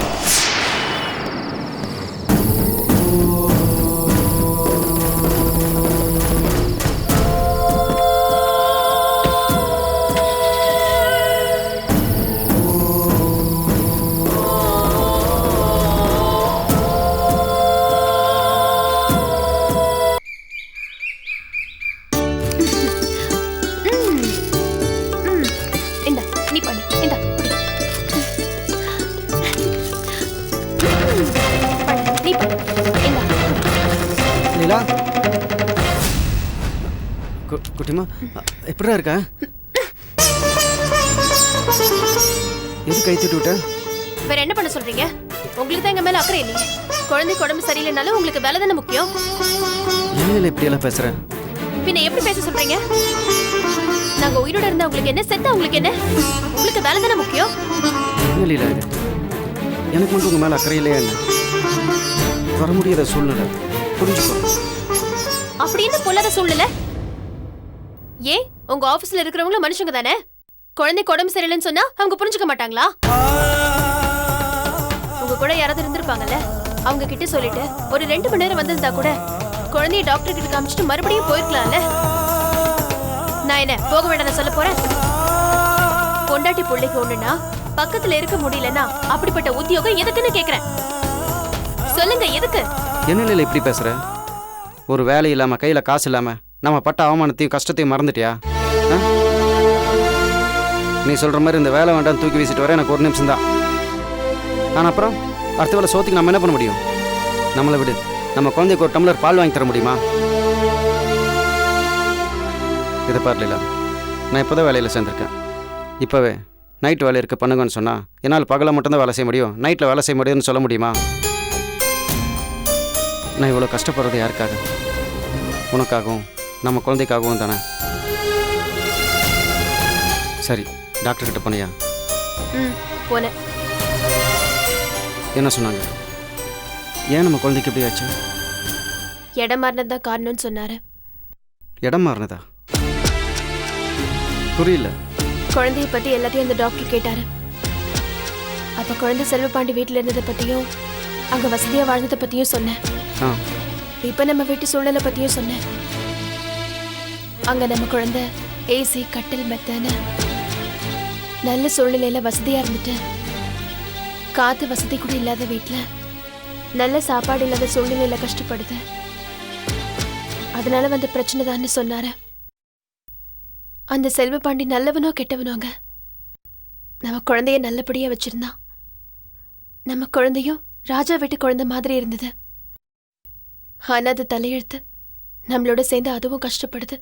குட்டிமா, எப்படா இருக்க? எது கை தட்டி விட்ட? வேற என்ன பண்ண சொல்றீங்க? உங்களுக்கு தான் எங்க மேல அக்கறை இல்லையே. குழந்தைக்கு உடம்பு சரியில்லைனாலும் உங்களுக்கு வேலை தானே முக்கியம். ஏன் இப்படி எல்லாம் பேசுற? பின்ன எப்படி பேச சொல்றீங்க? நாங்க உயிரோட இருந்தா உங்களுக்கு என்ன, செத்தா உங்களுக்கு என்ன? உங்களுக்கு வேலை தானே முக்கியம். இல்ல, எனக்கு மட்டும் உங்க மேல அக்கறை இல்லையா என்ன? வர முடியாத சூழ்நிலை, புரிஞ்சுக்கோ. அப்படி என்ன பொல்லாத சூழ்நிலை? ஏன் உங்க ஆபீஸ்ல இருக்கிறவங்களும் மனுஷங்க தானே? குழந்தைக்கு உடம்பு சரியில்லைன்னு சொன்னா அவங்க புரிஞ்சுக்க மாட்டாங்களா? உங்க கூட யாராவது இருந்திருப்பாங்கல்ல, அவங்க கிட்ட சொல்லிட்டு ஒரு 2 மணி நேரம் வந்திருந்தா கூட குழந்தைய டாக்டர் கிட்ட காமிச்சிட்டு மறுபடியும் போயிருக்கலாம்ல. நான் என்ன போக வேண்டாம் சொல்ல போறேன்? பொண்டாட்டி பிள்ளைக்கு ஒண்ணுன்னா பக்கத்துல இருக்க முடியலன்னா அப்படிப்பட்ட உத்தியோகம் எதுக்குன்னு கேக்குறேன். சொல்லுங்க, எதுக்கு? என்ன இப்படி பேசுற? ஒரு வேலை இல்லாம கையில காசு இல்லாம நம்ம பட்ட அவமானத்தையும் கஷ்டத்தையும் மறந்துட்டியா? நீ சொல்ற மாதிரி இந்த வேலை வேண்டாம் தூக்கி வீசிட்டு வர எனக்கு 1 நிமிஷம் தான். ஆனால் அப்புறம் அடுத்த வேலை சோத்துக்கு நம்ம என்ன பண்ண முடியும்? நம்மளை விடு, நம்ம குழந்தைக்கு ஒரு டம்ளர் பால் வாங்கி தர முடியுமா? இதை பாருல, நான் இப்போதான் வேலையில் சேர்ந்துருக்கேன். இப்போவே நைட் வேலை இருக்க பண்ணுங்கன்னு சொன்னால் என்னால் பகலை மட்டும்தான் வேலை செய்ய முடியும், நைட்டில் வேலை செய்ய முடியும்னு சொல்ல முடியுமா? நான் இவ்வளோ கஷ்டப்படுறது யாருக்காக? உனக்காகவும் நம்ம குழந்தைக்காகவும் தானே. சரி, டாக்டர் கிட்ட போனியா? போனேன். என்ன சொன்னாங்க? ஏன் நம்ம குழந்தைக்கு எப்படி ஆச்சு? இடம் மாறினதான் காரணம்னு சொன்னாரு. இடம் மாறினதா? புரியல. குழந்தைய பத்தி எல்லாத்தையும் அந்த டாக்டர் கேட்டாரு. அப்ப குழந்தை செல்வபாண்டி வீட்டுல இருந்ததை பத்தியும் அங்க வசதியா வாழ்ந்ததை பத்தியும் சொன்னேன். இப்ப நம்ம வீட்டு சூழ்நிலை பத்தியும் சொன்னேன். அங்க நம்ம குழந்தை ஏசி கட்டில் மெத்தன நல்ல சூழ்நிலையில வசதியா இருந்துட்டு, காத்து வசதி கூட இல்லாத வீட்டுல நல்ல சாப்பாடு இல்லாத சூழ்நிலையில கஷ்டப்படுது. அதனால வந்த பிரச்சனை தான் சொன்னாரு. அந்த செல்வபாண்டி நல்லவனோ கெட்டவனோங்க, நம்ம குழந்தைய நல்லபடியா வச்சிருந்தான். நம்ம குழந்தையும் ராஜா வீட்டு குழந்தை மாதிரி இருந்தது. ஆனா அது தலையெழுத்து, நம்மளோட சேர்ந்து அதுவும் கஷ்டப்படுது.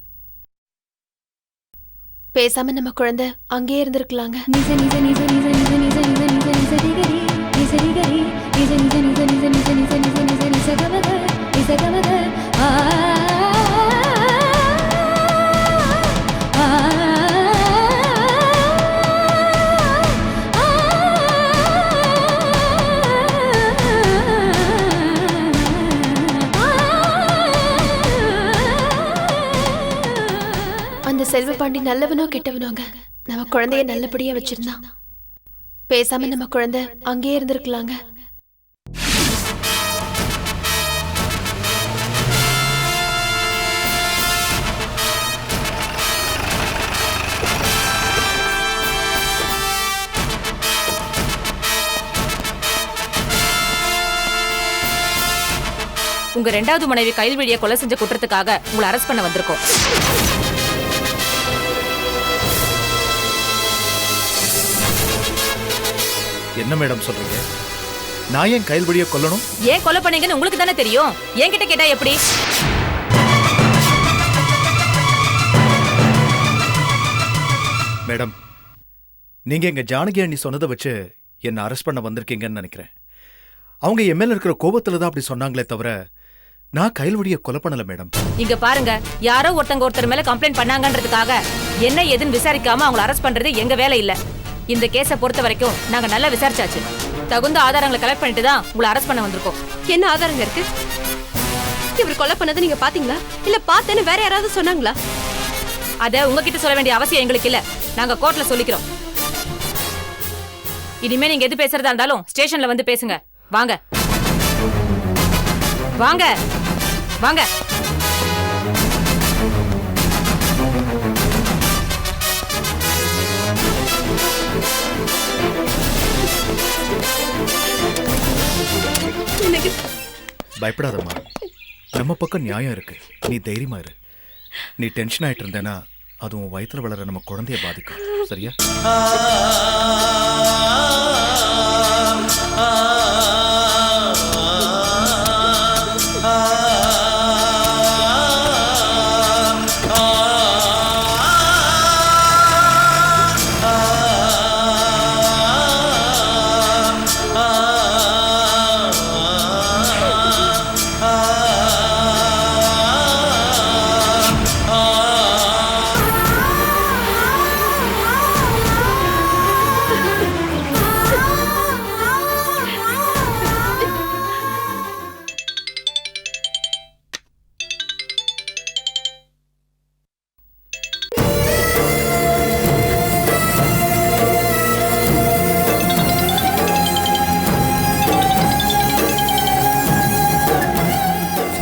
பேசாம நம்ம குழந்தை அங்கேயே இருந்திருக்கலாங்க. அந்த செல்வபாண்டி நல்லவனோ கெட்டவனோங்க, நம்ம குழந்தைய நல்லபடியா வச்சிருந்தான். பேசாம நம்ம குழந்தை அங்கேயே இருந்திருக்கலாங்க. உங்க 2வது மனைவி கைல்வெளியை கொலை செஞ்ச குற்றத்துக்காக உங்களை அரெஸ்ட் பண்ண வந்திருக்கோம். என்ன மேடம் சொல்றீங்க? நான் ஏன் கைல்வெளியை கொல்லணும்? ஏன் கொலை பண்ணீங்கன்னு உங்களுக்கு தானே தெரியும், என்கிட்ட கேட்டா எப்படி? மேடம், நீங்க எங்க ஜானகி அண்ணி சொன்னதை வச்சு என்ன அரெஸ்ட் பண்ண வந்திருக்கீங்கன்னு நினைக்கிறேன். அவங்க என் மேல இருக்கிற கோபத்துல தான் அப்படி சொன்னாங்களே தவிர நான் கைல்வெளியை கொலை பண்ணல மேடம். இங்க பாருங்க, யாரோ ஒருத்தர் மேல கம்ப்ளைண்ட் பண்ணாங்கன்றதுக்காக என்ன ஏதுன்னு விசாரிக்காம அவங்களை அரெஸ்ட் பண்றது எங்க வேலை இல்ல. இந்த கேஸை பொறுத்த வரைக்கும் நாங்க நல்லா விசாரிச்சாச்சு. தகுந்த ஆதாரங்களை கலெக்ட் பண்ணிட்டு தான் உங்களை அரெஸ்ட் பண்ண வந்திருக்கோம். என்ன ஆதாரங்க இருக்கு? இவர் கொலை பண்ணது நீங்க பாத்தீங்களா, இல்ல பார்த்தேன்னு வேற யாராவது சொன்னாங்களா? அத உங்ககிட்ட சொல்ல வேண்டிய அவசியம் எங்களுக்கு இல்ல, நாங்க கோர்ட்ல சொல்லிக்கிறோம். இனிமே நீங்க எது பேசுறதா இருந்தாலும் ஸ்டேஷன்ல வந்து பேசுங்க. வாங்க வாங்க வாங்க. பயப்படாதம்மா, நம்ம பக்கம் நியாயம் இருக்கு. நீ தைரியமா இரு. நீ டென்ஷன் ஆயிட்டு இருந்தேன்னா அது உன் வயிற்றுல வளர நம்ம குழந்தைய பாதிக்கும். சரியா?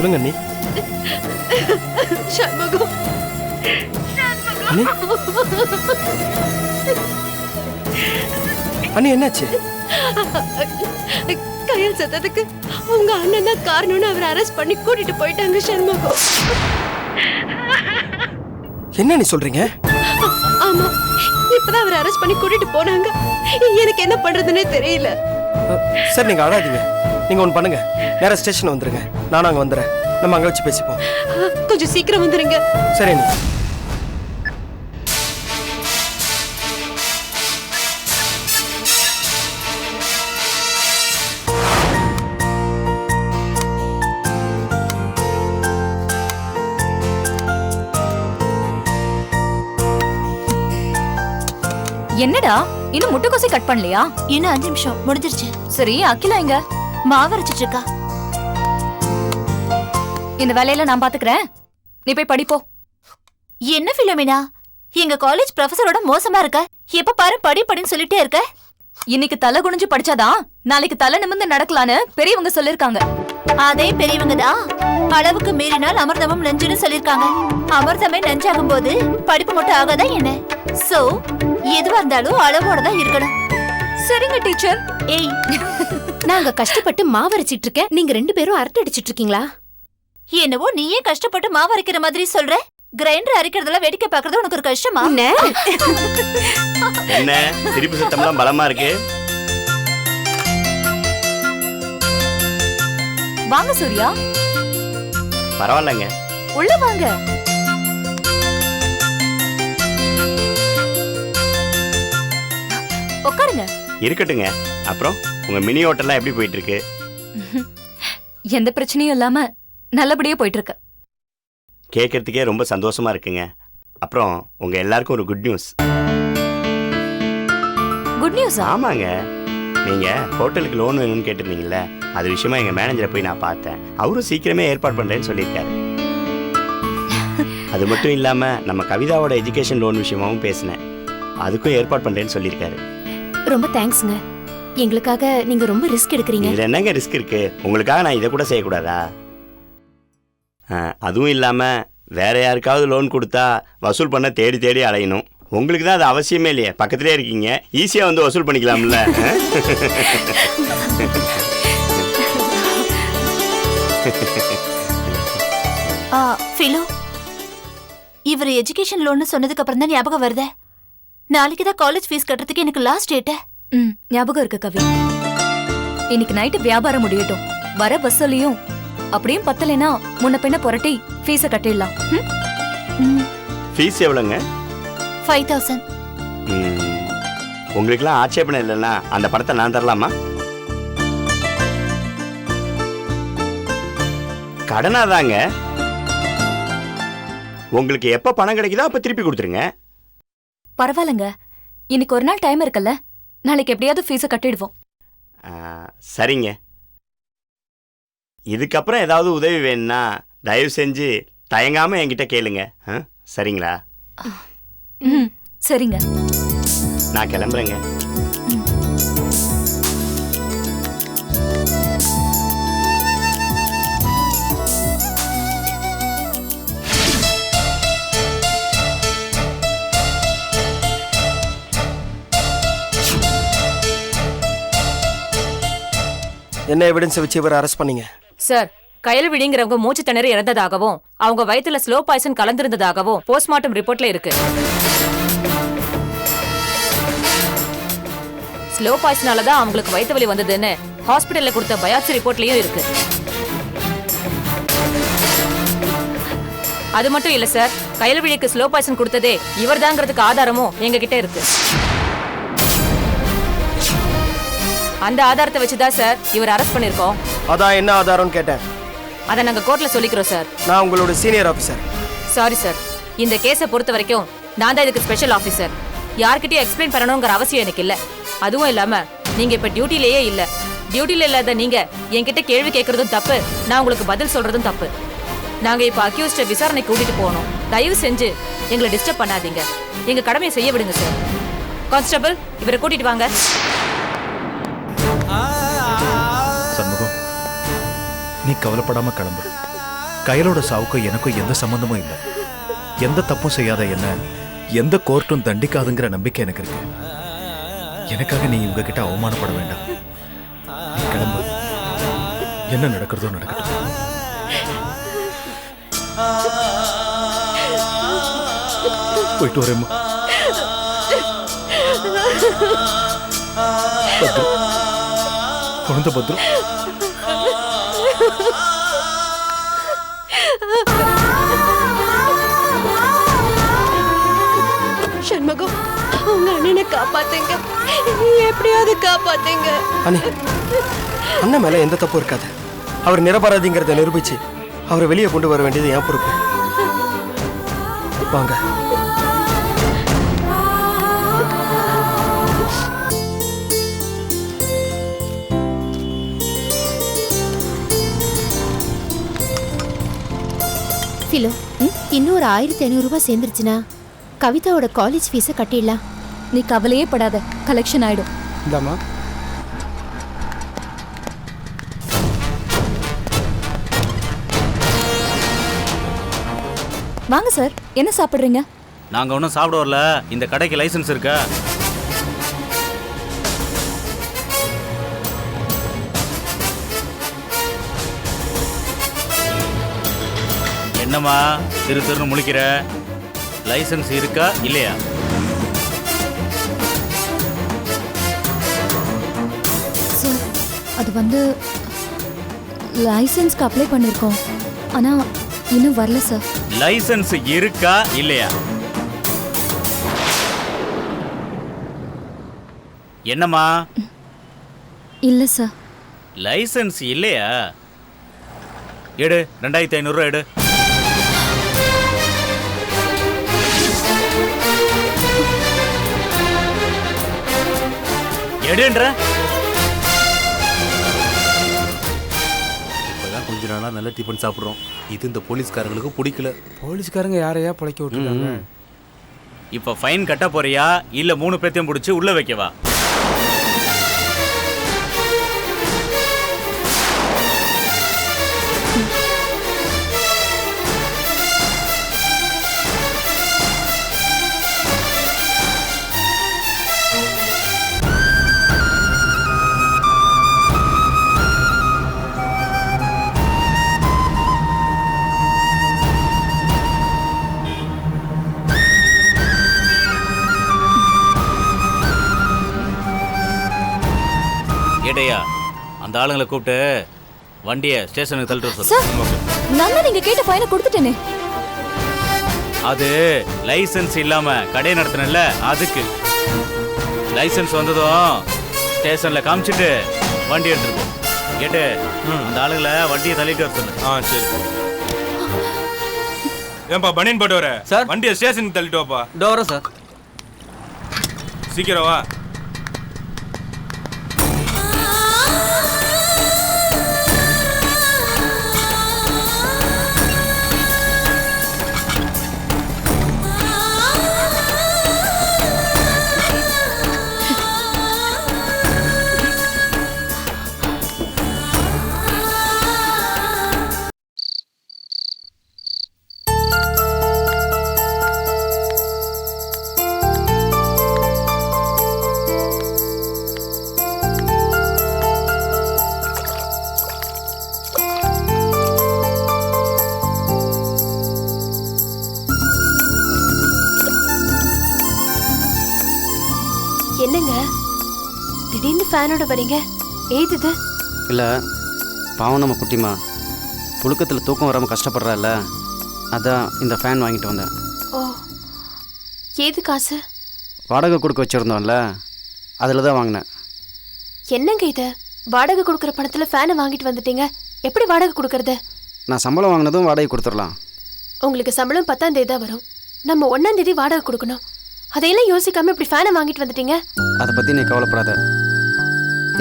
சொல்லுங்க அண்ணி. சண்முகம் அண்ணி அண்ணி என்னாச்சு? கையில் செத்ததுக்கு உங்க அண்ணன் தான் காரணம்னு அவர் அரெஸ்ட் பண்ணி கூட்டிட்டு போயிட்டாங்க சண்முகம். என்ன நீ சொல்றீங்க? ஆமா, இப்பதான் அவர் அரெஸ்ட் பண்ணி கூட்டிட்டு போனாங்க. எனக்கு என்ன பண்றதுன்னே தெரியல. சரி நீங்க அழாதீங்க. நீங்க ஒன்று பண்ணுங்க, நேரா ஸ்டேஷன் வந்துருங்க. நானும் அங்கே வந்துடுறேன். நம்ம அங்கே வச்சு பேசிப்போம். கொஞ்சம் சீக்கிரம் வந்துருங்க. சரி அண்ணி. என்னடா இன்னும் முட்டைக்கோசை கட் பண்ணலையா? இன்னும் 5 நிமிஷம் முடிஞ்சிருச்சு. சரி, அகிலா எங்க? மாவு அரைச்சிட்டு இருக்கா. இந்த வேலையில நான் பாத்துக்கிறேன், நீ போய் படிப்போ. என்ன பிலோமினா, எங்க காலேஜ் ப்ரொஃபஸரோட மோசமா இருக்க. எப்ப பாரு படி படின்னு சொல்லிட்டே இருக்க. இன்னைக்கு தலை குனிஞ்சு படிச்சாதான் நாளைக்கு தலை நிமிர்ந்து நடக்கலான்னு பெரியவங்க சொல்லிருக்காங்க. அதே பெரியவங்க தான் அளவுக்கு மீறினால் அமிர்தமும் நெஞ்சுன்னு சொல்லிருக்காங்க. அமிர்தமே நெஞ்சாகும் போது படிப்பு மட்டும் ஆகாதா என்ன? சோ எதுவா இருந்தாலும் அளவோட தான் இருக்கணும். சரிங்க டீச்சர். ஏய், நாங்க கஷ்டப்பட்டு மாவரைச்சிட்டு இருக்கேன், நீங்க 2 பேரும் அரட்டை அடிச்சிட்டு இருக்கீங்களா? என்னவோ நீயே கஷ்டப்பட்டு மாவு அரைக்கிற மாதிரி சொல்ற. கிரைண்டர் அரைக்கிறதுல வேடிக்கை பார்க்கறது உனக்கு ஒரு கஷ்டமா? என்ன சிரிப்பு சத்தம்லாம் பலமா இருக்கு? வாங்க சூர்யா. பரவாயில்லங்க, உள்ள வாங்க. உட்காருங்க. இருக்கட்டுங்க. அப்புறம் உங்க மினி ஹோட்டல்லாம் எப்படி போயிட்டு இருக்கு? எந்த பிரச்சனையும் இல்லாம நல்லபடியா போயிட்டு இருக்கு. கேட்கறதுக்கே ரொம்ப சந்தோஷமா இருக்குங்க. அப்புறம் உங்க எல்லாருக்கும் ஒரு குட் நியூஸ். Good news? ஆமாங்க, நீங்க ஹோட்டலுக்கு லோன் வேணும்னு கேட்டிருந்தீங்கல்ல, அது விஷயமா எங்க மேனேஜரை போய் நான் பார்த்தேன். அவரும் சீக்கிரமே ஏற்பாடு பண்றேன்னு சொல்லியிருக்காரு. அது மட்டும் இல்லாம நம்ம கவிதாவோட எஜுகேஷன் லோன் விஷயமாவும் பேசினேன், அதுக்கும் ஏற்பாடு பண்றேன்னு சொல்லியிருக்காரு. ரொம்ப தேங்க்ஸ்ங்க. எங்களுக்காக நீங்க ரொம்ப ரிஸ்க் எடுக்கிறீங்க. இதுல என்னங்க ரிஸ்க் இருக்கு? உங்களுக்காக நான் இதை கூட செய்யக்கூடாதா? அதுவும் இல்லாம வேற யாருக்காவது லோன் கொடுத்தா வசூல் பண்ண தேடி தேடி அலையணும். உங்களுக்கு தான் அது அவசியமே இல்லையே, பக்கத்திலே இருக்கீங்க, ஈஸியா வந்து வசூல் பண்ணிக்கலாம்ல. ஃபிலோ, இவர் எஜுகேஷன் லோன் சொன்னதுக்கு அப்புறம் தான் ஞாபகம் வருதே. நாளைக்கு தான் காலேஜ் ஃபீஸ் கட்டுறதுக்கு எனக்கு லாஸ்ட் டேட். ஞாபகம் இருக்கு கவி. இன்னைக்கு நைட்டு வியாபாரம் முடியட்டும், வர பஸ்ஸலையும் அப்படியும் பத்தலைனா முன்ன பின்ன புரட்டி ஃபீஸ கட்டிடலாம். ஃபீஸ் எவ்வளோங்க? 5000. உங்களுக்குலாம் ஆட்சேபணம் இல்லைன்னா அந்த பணத்தை நான் தரலாமா? கடனாதாங்க. உங்களுக்கு எப்ப பணம் கிடைக்குதோ அப்ப திருப்பி கொடுத்துருங்க. பரவாயில்லங்க, இன்னைக்கு ஒரு நாள் டைம் இருக்குல்ல, நாளைக்கு எப்படியாவது ஃபீஸ கட்டிடுவோம். சரிங்க. இதுக்கப்புறம் ஏதாவது உதவி வேணும்னா தயவு செஞ்சு தயங்காம என்கிட்ட கேளுங்க. சரிங்களா? சரிங்க, நான் கிளம்புறேங்க. என்ன எவிடன்ஸ் வச்சு இவரை அரெஸ்ட் பண்ணீங்க? சார், கயல்விழிங்கிறவங்க மூச்சு திணறி இறந்ததாகவும் அவங்க வயித்துல ஸ்லோ பாய்சன் கலந்திருந்ததாகவும் போஸ்ட்மார்ட்டம் ரிப்போர்ட்ல இருக்கு. ஸ்லோ பாய்சனால தான் அவங்களுக்கு வயிற்று வலி வந்ததுன்னு ஹாஸ்பிடல்ல கொடுத்த பயாப்சி ரிப்போர்ட்லயும் இருக்கு. அது மட்டும் இல்ல சார், கயல்விழிக்கு ஸ்லோ பாய்சன் கொடுத்ததே இவர்தாங்கிறதுக்கு ஆதாரமும் எங்க கிட்ட இருக்கு. அந்த ஆதாரத்தை வச்சுதான் சார் இவர் அரெஸ்ட் பண்ணிருக்கோம். அதான் என்ன ஆதாரம்னு கேட்டேன். அதை நாங்க கோர்ட்ல சொல்லிக்கிறோம் சார். நான் உங்களோட சீனியர் ஆபீசர். சாரி சார், இந்த கேஸை பொறுத்த வரைக்கும் நான் தான் இதுக்கு ஸ்பெஷல் ஆபீசர். யார்கிட்டயும் எக்ஸ்பிளைன் பண்ணணுங்கிற அவசியம் எனக்கு இல்ல. அதுவும் இல்லாம நீங்க இப்ப டியூட்டிலேயே இல்ல. டியூட்டில இல்லாத நீங்க என்கிட்ட கேள்வி கேட்கறதும் தப்பு, நான் உங்களுக்கு பதில் சொல்றதும் தப்பு. நாங்க இப்ப அக்யூஸ்ட விசாரணைக்கு கூட்டிட்டு போகணும். தயவு செஞ்சு எங்களை டிஸ்டர்ப் பண்ணாதீங்க. எங்க கடமையை செய்ய விடுங்க சார். கான்ஸ்டபிள், இவரை கூட்டிட்டு வாங்க. சண்முகம், நீ கவலைப்படாம கிளம்பு. கயலோட சாவுக்கும் எனக்கும் எந்த சம்பந்தமும் இல்லை. எந்த தப்பும் செய்யாத என்ன எந்த கோர்ட்டும் தண்டிக்காதுங்கிற நம்பிக்கை எனக்கு இருக்கு. எனக்காக நீ உங்ககிட்ட அவமானப்பட வேண்டாம். நீ கிளம்பு. என்ன நடக்கிறதோ நடக்கட்டும். போயிட்டு வரேம்மா. பத்ரம், குழந்தை பத்ரம். சண்முகம், உங்க அண்ணனை காப்பாத்துங்க, எப்படியாவது காப்பாத்துங்க. அண்ணே, அண்ணன் மேல எந்த தப்பும் இருக்காது. அவர் நிரபராதிங்கிறத நிரூபிச்சு அவரை வெளியே கொண்டு வர வேண்டியது என் பொறுப்பு. வாங்க. ஃபிலோ, இன்னும் ஒரு 1500 ரூபாய் சேர்ந்துருச்சுன்னா கவிதாவோட காலேஜ் ஃபீஸை கட்டிடலாம். நீ கவலையே படாத, கலெக்ஷன் ஆயிடும். இந்தாம்மா. வாங்க சார், என்ன சாப்பிட்றீங்க? நாங்க ஒன்றும் சாப்பிட வரல. இந்த கடைக்கு லைசன்ஸ் இருக்கா? என்னம்மா திரு திருன்னு முழிக்கிற? லைசன்ஸ் இருக்கா இல்லையா? சார், அது வந்து லைசன்ஸ்க்கு அப்ளை பண்ணியிருக்கோம், ஆனால் இன்னும் வரல சார். லைசன்ஸ் இருக்கா இல்லையா? என்னம்மா? இல்லை சார். லைசன்ஸ் இல்லையா? எடு, 2500 ரூபா எடு. எடுன்ற. இப்பதான் கொஞ்ச நாளா நல்ல டிஃபன் சாப்பிடுறோம். இது இந்த போலீஸ்காரங்களுக்கு பிடிக்கல. போலீஸ்காரங்க யாரையா பிழைக்க விட்டுருக்காங்க? இப்ப ஃபைன் கட்ட போறியா இல்ல 3 பேத்தையும் பிடிச்சி உள்ள வைக்கவா? ஏடையா, அந்த ஆளுங்களை கூப்பிட்டு வண்டியை ஸ்டேஷனுக்கு தள்ளிட்டு சொல்லு. நான் நீங்க கேட்ட ஃபைனை கொடுத்துட்டேனே. அது லைசன்ஸ் இல்லாம கடை நடத்தினல, அதுக்கு லைசன்ஸ் வந்ததும் ஸ்டேஷன்ல காமிச்சிட்டு வண்டி எடுத்துருப்போம். கேட்டு அந்த ஆளுங்களை வண்டியை தள்ளிட்டு வர சொல்லு. சரி. ஏன்பா பனியன் போட்டு வர சார்? வண்டியை ஸ்டேஷனுக்கு தள்ளிட்டு வாப்பா. Dora sir. சீக்கிரம் வா. என்னங்க திடீர்னு ஃபேனோட வரீங்க? ஏது இது? இல்லை, பாவம் நம்ம குட்டிமா புழுக்கத்தில் தூக்கம் வராமல் கஷ்டப்படுறாள். அதான் இந்த ஃபேன் வாங்கிட்டு வந்தேன். ஓ, ஏது காசு? வாடகை கொடுக்க வச்சுருந்தோம்ல, அதில் தான் வாங்கினேன். என்னங்க இது? வாடகை கொடுக்குற பணத்தில் ஃபேனை வாங்கிட்டு வந்துட்டீங்க. எப்படி வாடகை கொடுக்கறது? நான் சம்பளம் வாங்கினதும் வாடகை கொடுத்துடலாம். உங்களுக்கு சம்பளம் 10ஆம் தேதி தான் வரும். நம்ம 1ஆம் தேதி வாடகை கொடுக்கணும். அதையெல்லாம் யோசிக்காம இப்படி ஃபேனை வாங்கிட்டு வந்துட்டீங்க. அதை பற்றி நீ கவலைப்படாத.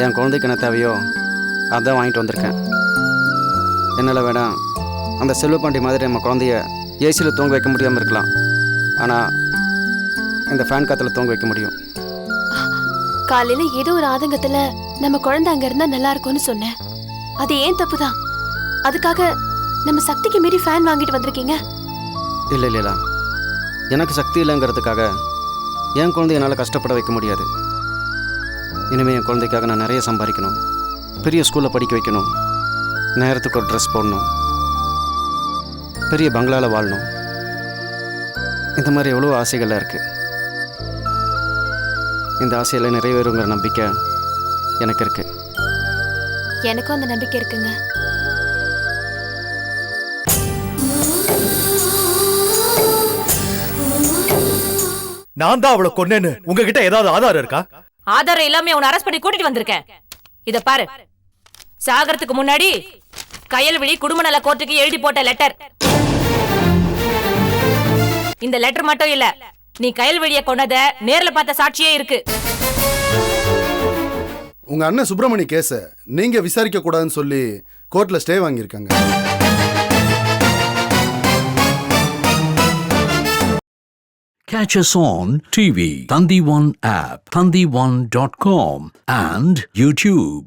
என் குழந்தைக்கு என்ன தேவையோ அதான் வாங்கிட்டு வந்திருக்கேன். என்னால் வேணாம் அந்த செல்வப்பாண்டி மாதிரி நம்ம குழந்தைய ஏசியில் தூங்க வைக்க முடியாமல் இருக்கலாம், ஆனால் இந்த ஃபேன் காற்றுல தூங்க வைக்க முடியும். காலையில ஏதோ ஒரு ஆதங்கத்துல நம்ம குழந்தை அங்க இருந்தா நல்லா இருக்கும்னு சொன்னேன். அது ஏன் தப்பு தான். அதுக்காக நம்ம சக்திக்கு மீறி ஃபேன் வாங்கிட்டு வந்திருக்கீங்க. இல்லை இல்லைலா, எனக்கு சக்தி இல்லைங்கிறதுக்காக என் குழந்தைய என்னால் கஷ்டப்பட வைக்க முடியாது. இனிமேல் என் குழந்தைக்காக நான் நிறைய சம்பாதிக்கணும், பெரிய ஸ்கூலில் படிக்க வைக்கணும், நேரத்துக்கு ஒரு ட்ரெஸ் போடணும், பெரிய பங்களாவில் வாழணும். இந்த மாதிரி எவ்வளோ ஆசைகள்லாம் இருக்குது. இந்த ஆசையெல்லாம் நிறைவேறுங்கிற நம்பிக்கை எனக்கு இருக்குது. எனக்கும் அந்த நம்பிக்கை இருக்குங்க. நான் தான் அவளை கொன்னேன்னு உங்ககிட்ட ஏதாவது ஆதாரம் இருக்கா? ஆதாரம் இல்லாம உன்னை அரெஸ்ட் பண்ணி கூட்டிட்டு வந்திருக்கேன். இத பாரு, சாகறதுக்கு முன்னாடி கயல்விழி குடும்ப நல கோர்ட்டுக்கு எழுதி போட்ட லெட்டர். இந்த லெட்டர் மட்டும் இல்ல, நீ கயல்விழிய கொன்னத நேர்ல பார்த்த சாட்சியே இருக்கு. உங்க அண்ணன் சுப்பிரமணி கேஸ நீங்க விசாரிக்க கூடாதுன்னு சொல்லி கோர்ட்ல ஸ்டே வாங்கியிருக்காங்க. Catch us on TV, Thandivan app, thandivan.com and YouTube.